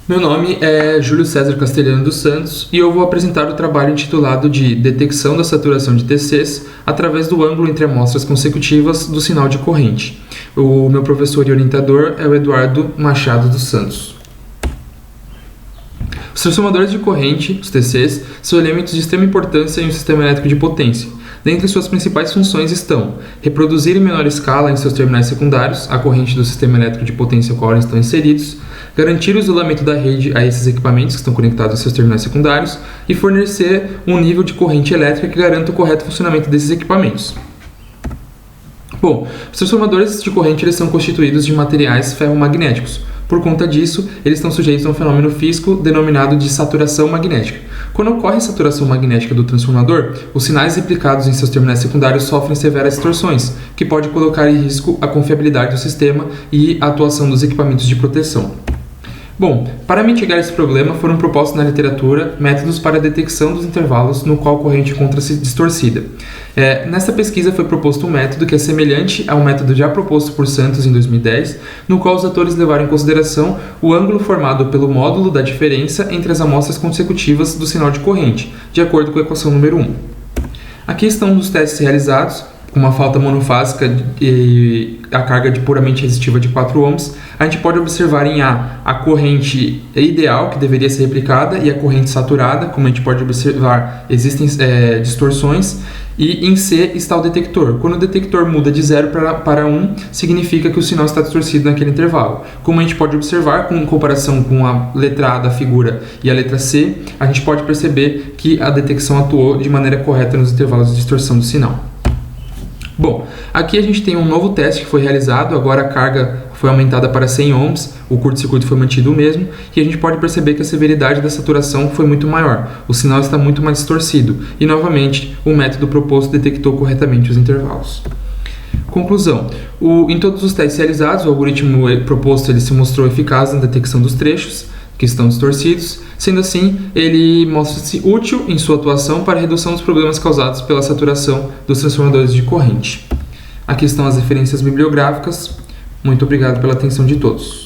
Meu nome é Júlio César Castelhano dos Santos e eu vou apresentar o trabalho intitulado de Detecção da saturação de TCs através do ângulo entre amostras consecutivas do sinal de corrente. O meu professor e orientador é o Eduardo Machado dos Santos. Os transformadores de corrente, os TCs, são elementos de extrema importância em um sistema elétrico de potência. Dentre suas principais funções estão reproduzir em menor escala em seus terminais secundários a corrente do sistema elétrico de potência ao qual eles estão inseridos, garantir o isolamento da rede a esses equipamentos que estão conectados aos seus terminais secundários e fornecer um nível de corrente elétrica que garanta o correto funcionamento desses equipamentos. Bom, os transformadores de corrente eles são constituídos de materiais ferromagnéticos. Por conta disso, eles estão sujeitos a um fenômeno físico denominado de saturação magnética. Quando ocorre a saturação magnética do transformador, os sinais replicados em seus terminais secundários sofrem severas distorções, que pode colocar em risco a confiabilidade do sistema e a atuação dos equipamentos de proteção. Bom, para mitigar esse problema, foram propostos na literatura métodos para a detecção dos intervalos no qual a corrente encontra-se distorcida. Nesta pesquisa foi proposto um método que é semelhante ao método já proposto por Santos em 2010, no qual os autores levaram em consideração o ângulo formado pelo módulo da diferença entre as amostras consecutivas do sinal de corrente, de acordo com a equação número 1. Aqui estão os testes realizados. Com uma falta monofásica e a carga puramente resistiva de 4 ohms, a gente pode observar em A corrente ideal, que deveria ser replicada, e a corrente saturada. Como a gente pode observar, existem distorções, e em C está o detector. Quando o detector muda de 0 para 1, significa que o sinal está distorcido naquele intervalo. Como a gente pode observar, em comparação com a letra A da figura e a letra C, a gente pode perceber que a detecção atuou de maneira correta nos intervalos de distorção do sinal. Bom, aqui a gente tem um novo teste que foi realizado, agora a carga foi aumentada para 100 ohms, o curto-circuito foi mantido o mesmo, e a gente pode perceber que a severidade da saturação foi muito maior, o sinal está muito mais distorcido, e novamente o método proposto detectou corretamente os intervalos. Conclusão: em todos os testes realizados, o algoritmo proposto ele se mostrou eficaz na detecção dos trechos que estão distorcidos. Sendo assim, ele mostra-se útil em sua atuação para a redução dos problemas causados pela saturação dos transformadores de corrente. Aqui estão as referências bibliográficas. Muito obrigado pela atenção de todos.